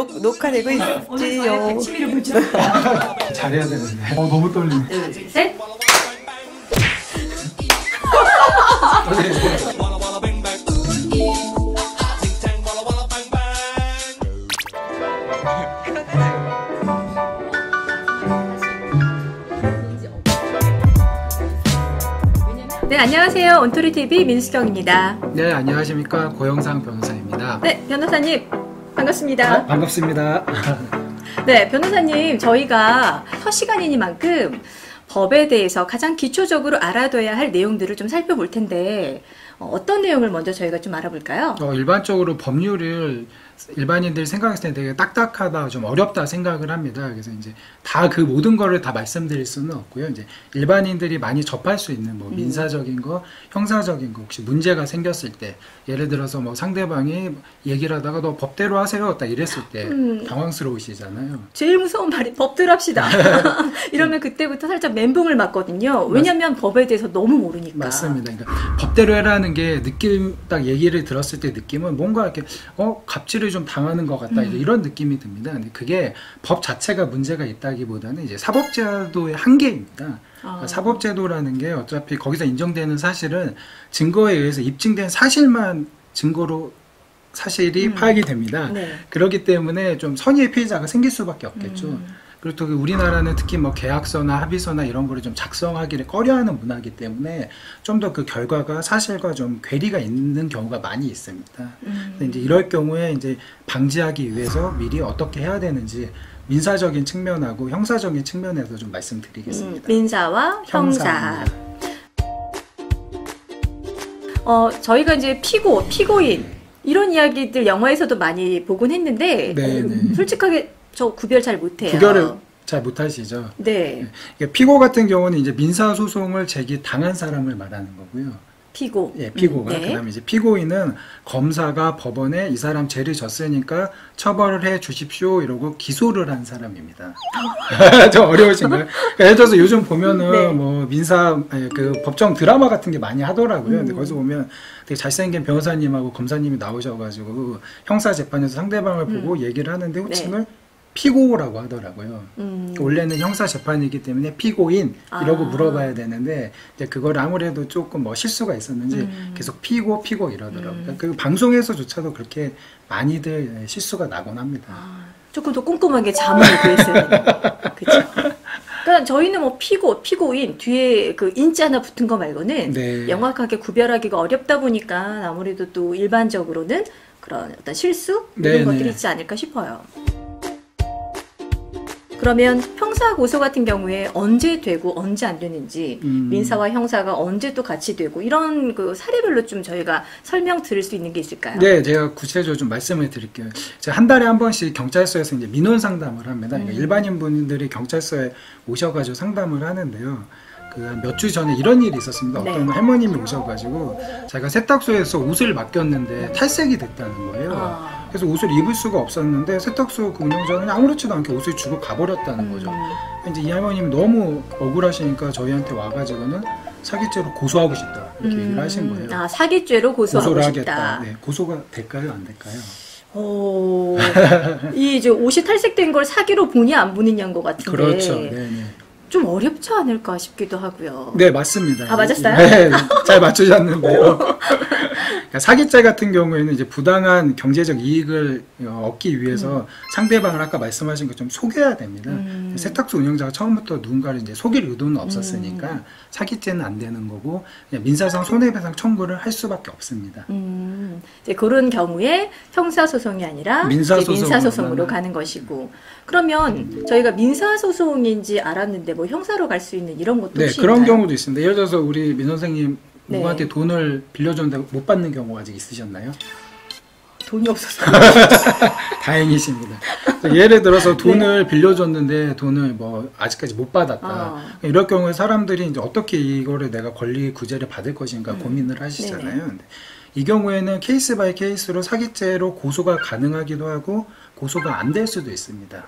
녹화되고 있지요. 취미를 붙여. 잘해야 되는데. 너무 떨리네. 둘, 셋. 네, 안녕하세요. 온토리TV 민수정입니다. 네, 안녕하십니까. 고영상 변호사입니다. 네, 변호사님 반갑습니다. 반갑습니다. 네, 변호사님 저희가 첫 시간이니만큼 법에 대해서 가장 기초적으로 알아둬야 할 내용들을 좀 살펴볼 텐데 어떤 내용을 먼저 저희가 좀 알아볼까요? 일반적으로 법률을 일반인들이 생각했을 때 되게 딱딱하다, 좀 어렵다 생각을 합니다. 그래서 이제 다 그 모든 거를 다 말씀드릴 수는 없고요. 이제 일반인들이 많이 접할 수 있는 뭐 민사적인 거, 형사적인 거, 혹시 문제가 생겼을 때, 예를 들어서 뭐 상대방이 얘기를 하다가 너 법대로 하세요, 딱 이랬을 때 당황스러우시잖아요. 제일 무서운 말이 법대로 합시다. 이러면 그때부터 살짝 멘붕을 맞거든요. 왜냐면 법에 대해서 너무 모르니까. 맞습니다. 그러니까 법대로 해라는 게 딱 얘기를 들었을 때 느낌은 뭔가 이렇게 갑질을 좀 당하는 것 같다, 이런 느낌이 듭니다. 근데 그게 법 자체가 문제가 있다기보다는 이제 사법제도의 한계입니다. 그러니까 사법제도라는 게 어차피 거기서 인정되는 사실은 증거에 의해서 입증된 사실만 증거로 사실이 파악이 됩니다. 네. 그렇기 때문에 좀 선의의 피해자가 생길 수밖에 없겠죠. 그리고 또 우리나라는 특히 뭐 계약서나 합의서나 이런 거를 좀 작성하기를 꺼려하는 문화이기 때문에 좀 더 그 결과가 사실과 좀 괴리가 있는 경우가 많이 있습니다. 근데 이제 이럴 경우에 이제 방지하기 위해서 미리 어떻게 해야 되는지 민사적인 측면하고 형사적인 측면에서 좀 말씀드리겠습니다. 민사와 형사. 저희가 이제 피고인 이런 이야기들 영화에서도 많이 보곤 했는데 솔직하게 저 구별 잘 못해요. 구별을 잘 못하시죠? 네. 피고 같은 경우는 이제 민사소송을 당한 사람을 말하는 거고요. 피고. 예, 피고가. 네. 그다음에 이제 피고인은 검사가 법원에 이 사람 죄를 졌으니까 처벌을 해 주십시오 이러고 기소를 한 사람입니다. 좀 어려우신가요? 그러니까 예를 들어서 요즘 보면은 네. 뭐 민사 그 법정 드라마 같은 게 많이 하더라고요. 근데 거기서 보면 되게 잘생긴 변호사님하고 검사님이 나오셔가지고 형사 재판에서 상대방을 보고 얘기를 하는데 호칭을 피고라고 하더라고요. 원래는 형사 재판이기 때문에 피고인 이러고 물어봐야 되는데 이제 그걸 아무래도 조금 뭐 실수가 있었는지 계속 피고 이러더라고요. 그러니까 그 방송에서조차도 그렇게 많이들 실수가 나곤 합니다. 조금 더 꼼꼼하게 자문을 구했어요. 그렇죠. 그러니까 저희는 뭐 피고인 뒤에 그 인자 하나 붙은 거 말고는 명확하게 구별하기가 어렵다 보니까 아무래도 또 일반적으로는 그런 어떤 실수 이런 것들이 있지 않을까 싶어요. 그러면 형사 고소 같은 경우에 언제 되고 언제 안 되는지 민사와 형사가 언제 또 같이 되고 이런 그 사례별로 좀 저희가 설명 드릴 수 있는 게 있을까요? 네, 제가 구체적으로 좀 말씀을 드릴게요. 제가 한 달에 한 번씩 경찰서에서 이제 민원 상담을 합니다. 그러니까 일반인 분들이 경찰서에 오셔가지고 상담을 하는데요. 몇 주 전에 이런 일이 있었습니다. 어떤 할머님이 오셔가지고 자기가 세탁소에서 옷을 맡겼는데 탈색이 됐다는 거예요. 그래서 옷을 입을 수가 없었는데 세탁소 그 운영자는 아무렇지도 않게 옷을 주고 가버렸다는 거죠. 이제 이 할머님이 너무 억울하시니까 저희한테 와가지고는 사기죄로 고소하고 싶다 이렇게 얘기를 하신 거예요. 사기죄로 고소하고 고소를 싶다. 하겠다. 네, 고소가 될까요, 안 될까요? 이 이제 옷이 탈색된 걸 사기로 보니 안 보느냐인 것 같은데. 그렇죠. 네네. 좀 어렵지 않을까 싶기도 하고요. 네, 맞습니다. 맞았어요? 네, 잘 맞추셨는데요. 그러니까 사기죄 같은 경우에는 이제 부당한 경제적 이익을 얻기 위해서 상대방을 아까 말씀하신 것처럼 속여야 됩니다. 세탁소 운영자가 처음부터 누군가를 이제 속일 의도는 없었으니까 사기죄는 안 되는 거고 그냥 민사상 손해배상 청구를 할 수밖에 없습니다. 이제 그런 경우에 형사소송이 아니라 민사소송으로 가는 것이고 그러면 저희가 민사소송인지 알았는데 뭐 형사로 갈 수 있는 이런 것도 혹시 그런 있나요? 경우도 있습니다. 예를 들어서 우리 민 선생님 누구한테 돈을 빌려줬는데 못 받는 경우가 아직 있으셨나요? 돈이 없어서 다행이십니다. 예를 들어서 돈을 빌려줬는데 돈을 뭐 아직까지 못 받았다. 이럴 경우에 사람들이 이제 어떻게 이거를 내가 권리 구제를 받을 것인가 고민을 하시잖아요. 근데 이 경우에는 케이스 바이 케이스로 사기죄로 고소가 가능하기도 하고 고소가 안 될 수도 있습니다.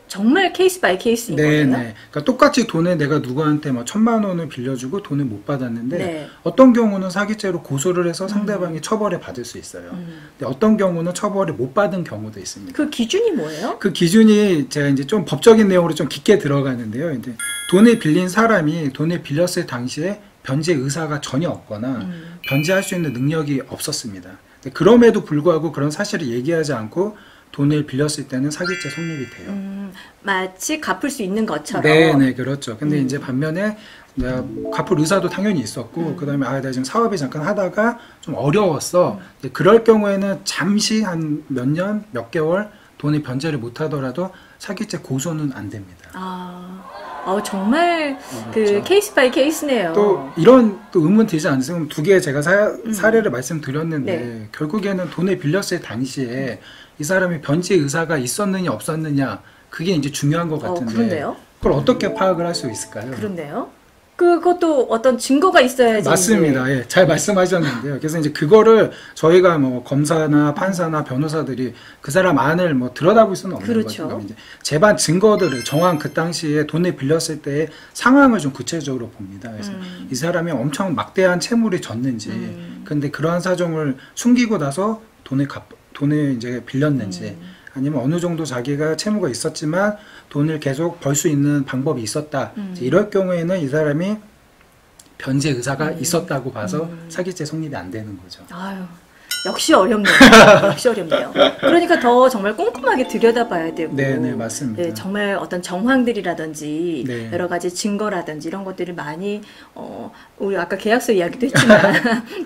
정말 케이스 바이 케이스인 거예요? 네네. 그러니까 똑같이 돈을 내가 누구한테 뭐 1,000만 원을 빌려주고 돈을 못 받았는데 네. 어떤 경우는 사기죄로 고소를 해서 상대방이 처벌을 받을 수 있어요. 근데 어떤 경우는 처벌을 못 받은 경우도 있습니다. 그 기준이 뭐예요? 그 기준이 제가 이제 좀 법적인 내용으로 좀 깊게 들어가는데요. 이제 돈을 빌린 사람이 돈을 빌렸을 당시에 변제 의사가 전혀 없거나 변제할 수 있는 능력이 없었습니다. 그럼에도 불구하고 그런 사실을 얘기하지 않고 돈을 빌렸을 때는 사기죄 성립이 돼요. 마치 갚을 수 있는 것처럼. 네네, 그렇죠. 근데 이제 반면에 내가 갚을 의사도 당연히 있었고, 그 다음에 내가 지금 사업을 잠깐 하다가 좀 어려웠어. 그럴 경우에는 잠시 한 몇 년, 몇 개월 돈을 변제를 못 하더라도 사기죄 고소는 안 됩니다. 정말 그렇죠. 그 케이스 바이 케이스네요. 또 이런 또 의문 들지 않으세요? 두 개 제가 사례를 말씀드렸는데 네. 결국에는 돈을 빌렸을 당시에 이 사람이 변제 의사가 있었느냐 없었느냐 그게 이제 중요한 것 같은데 그런데요? 그걸 어떻게 파악을 할 수 있을까요? 그런데요? 그것도 어떤 증거가 있어야지. 맞습니다. 예, 잘 말씀하셨는데요. 그래서 이제 그거를 저희가 뭐 검사나 판사나 변호사들이 그 사람 안을 뭐 들여다볼 수는 없는 그렇죠. 거죠. 이제 재반 증거들을 정황 그 당시에 돈을 빌렸을 때의 상황을 좀 구체적으로 봅니다. 그래서 이 사람이 엄청 막대한 채무를 졌는지, 근데 그러한 사정을 숨기고 나서 돈을 이제 빌렸는지. 아니면 어느 정도 자기가 채무가 있었지만 돈을 계속 벌 수 있는 방법이 있었다. 이럴 경우에는 이 사람이 변제 의사가 있었다고 봐서 사기죄 성립이 안 되는 거죠. 아유, 역시 어렵네요. 역시 어렵네요. 그러니까 더 정말 꼼꼼하게 들여다봐야 되고. 네네, 맞습니다. 네, 정말 어떤 정황들이라든지 네. 여러 가지 증거라든지 이런 것들을 많이 우리 아까 계약서 이야기도 했지만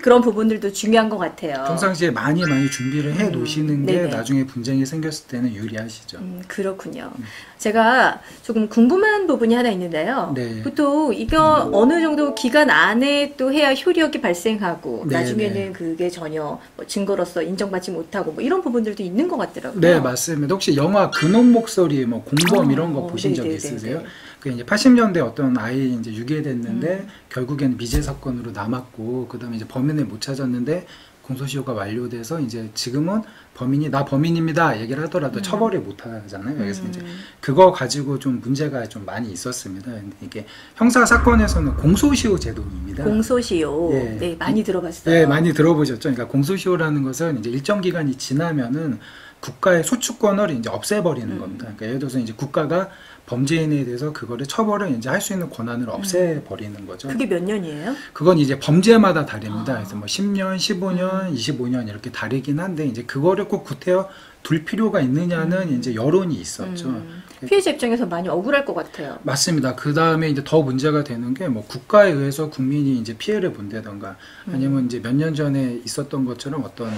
그런 부분들도 중요한 것 같아요. 평상시에 많이 준비를 해 놓으시는 게 네네. 나중에 분쟁이 생겼을 때는 유리하시죠. 그렇군요. 제가 조금 궁금한 부분이 하나 있는데요. 네. 보통 이거 어느 정도 기간 안에 또 해야 효력이 발생하고 네, 나중에는 네. 그게 전혀 뭐 증거로서 인정받지 못하고 뭐 이런 부분들도 있는 것 같더라고요. 네, 맞습니다. 혹시 영화 근원 목소리, 뭐 공범 이런 거 보신 적 네네네네. 있으세요? 그 이제 80년대 어떤 아이 이제 유괴됐는데 결국에는 미제 사건으로 남았고 그다음에 이제 범인을 못 찾았는데 공소시효가 완료돼서 이제 지금은 범인이 나 범인입니다 얘기를 하더라도 처벌을 못 하잖아요. 그래서 이제 그거 가지고 좀 문제가 좀 많이 있었습니다. 근데 이게 형사 사건에서는 공소시효 제도입니다. 공소시효. 예. 네, 많이 들어봤어요. 네, 많이 들어보셨죠. 그러니까 공소시효라는 것은 이제 일정 기간이 지나면은 국가의 소추권을 이제 없애버리는 겁니다. 그러니까 예를 들어서 이제 국가가 범죄인에 대해서 그거를 처벌을 이제 할 수 있는 권한을 없애버리는 거죠. 그게 몇 년이에요? 그건 이제 범죄마다 다릅니다. 그래서 뭐 10년, 15년, 25년 이렇게 다르긴 한데 이제 그거를 꼭 구태여 둘 필요가 있느냐는 이제 여론이 있었죠. 피해자 입장에서 많이 억울할 것 같아요. 맞습니다. 그 다음에 이제 더 문제가 되는 게 뭐 국가에 의해서 국민이 이제 피해를 본다던가 아니면 이제 몇 년 전에 있었던 것처럼 어떤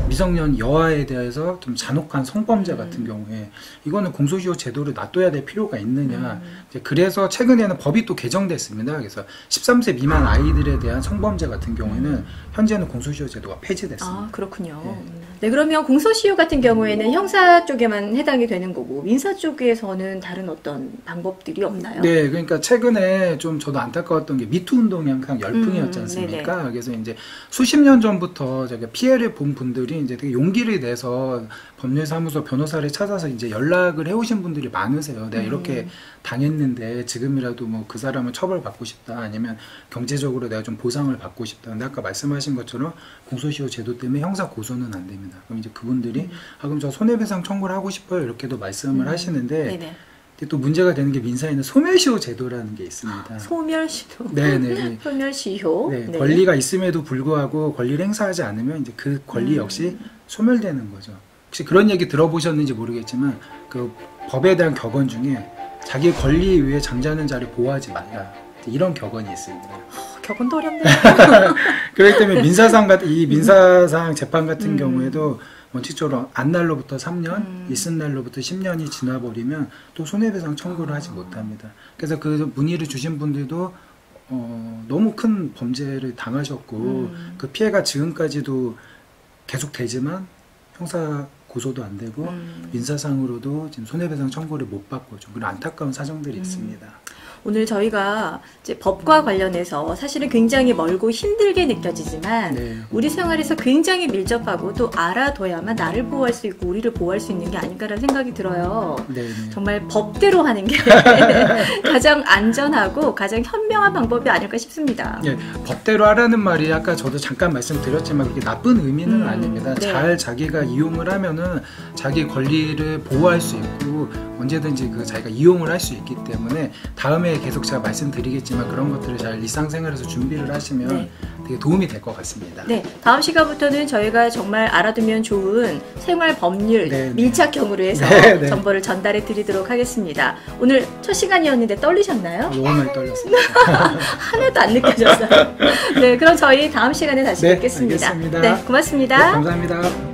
미성년 여아에 대해서 좀 잔혹한 성범죄 같은 경우에 이거는 공소시효 제도를 놔둬야 될 필요가 있느냐. 이제 그래서 최근에는 법이 또 개정됐습니다. 그래서 13세 미만 아이들에 대한 성범죄 같은 경우에는 현재는 공소시효 제도가 폐지됐습니다. 아, 그렇군요. 네, 그러면 공소시효 같은 경우에는 형사 쪽에만 해당이 되는 거고 민사 쪽에서는 다른 어떤 방법들이 없나요? 네, 그러니까 최근에 좀 저도 안타까웠던 게 미투 운동이 항상 열풍이었지 않습니까? 네네. 그래서 이제 수십 년 전부터 제가 피해를 본 분들이 이제 되게 용기를 내서 법률사무소 변호사를 찾아서 이제 연락을 해오신 분들이 많으세요. 내가 이렇게 당했는데 지금이라도 뭐 그 사람을 처벌받고 싶다 아니면 경제적으로 내가 좀 보상을 받고 싶다. 근데 아까 말씀하신 것처럼 공소시효 제도 때문에 형사 고소는 안 됩니다. 그럼 이제 그분들이 그럼 저 손해배상 청구를 하고 싶어요 이렇게도 말씀을 하시는데 네네. 근데 또 문제가 되는 게 민사에는 소멸시효 제도라는 게 있습니다. 소멸시효. 네네. 소멸시효. 네, 네. 권리가 있음에도 불구하고 권리를 행사하지 않으면 이제 그 권리 역시 소멸되는 거죠. 혹시 그런 얘기 들어보셨는지 모르겠지만 그 법에 대한 격언 중에 자기 권리 위에 잠자는 자를 보호하지 말라 이런 격언이 있습니다. 격언도 어렵네요. 그렇기 때문에 민사상 재판 같은 경우에도 원칙적으로 안 날로부터 3년, 있은 날로부터 10년이 지나버리면 또 손해배상 청구를 하지 못합니다. 그래서 그 문의를 주신 분들도 너무 큰 범죄를 당하셨고 그 피해가 지금까지도 계속 되지만 형사 고소도 안 되고 민사상으로도 지금 손해배상 청구를 못 받고 좀 그런 안타까운 사정들이 있습니다. 오늘 저희가 이제 법과 관련해서 사실은 굉장히 멀고 힘들게 느껴지지만 네. 우리 생활에서 굉장히 밀접하고 또 알아둬야만 나를 보호할 수 있고 우리를 보호할 수 있는 게 아닌가라는 생각이 들어요. 네. 정말 법대로 하는 게 가장 안전하고 가장 현명한 방법이 아닐까 싶습니다. 예, 법대로 하라는 말이 아까 저도 잠깐 말씀드렸지만 그게 나쁜 의미는 아닙니다. 네. 잘 자기가 이용을 하면은 자기 권리를 보호할 수 있고 언제든지 그 자기가 이용을 할 수 있기 때문에 다음에 계속 제가 말씀드리겠지만 그런 것들을 잘 일상생활에서 준비를 하시면 네. 되게 도움이 될 것 같습니다. 네, 다음 시간부터는 저희가 정말 알아두면 좋은 생활 법률 네, 네. 밀착형으로 해서 네, 네. 정보를 전달해 드리도록 하겠습니다. 오늘 첫 시간이었는데 떨리셨나요? 너무 많이 떨렸습니다. 하나도 안 느껴졌어요. 네, 그럼 저희 다음 시간에 다시 네, 뵙겠습니다. 알겠습니다. 네, 고맙습니다. 네, 감사합니다.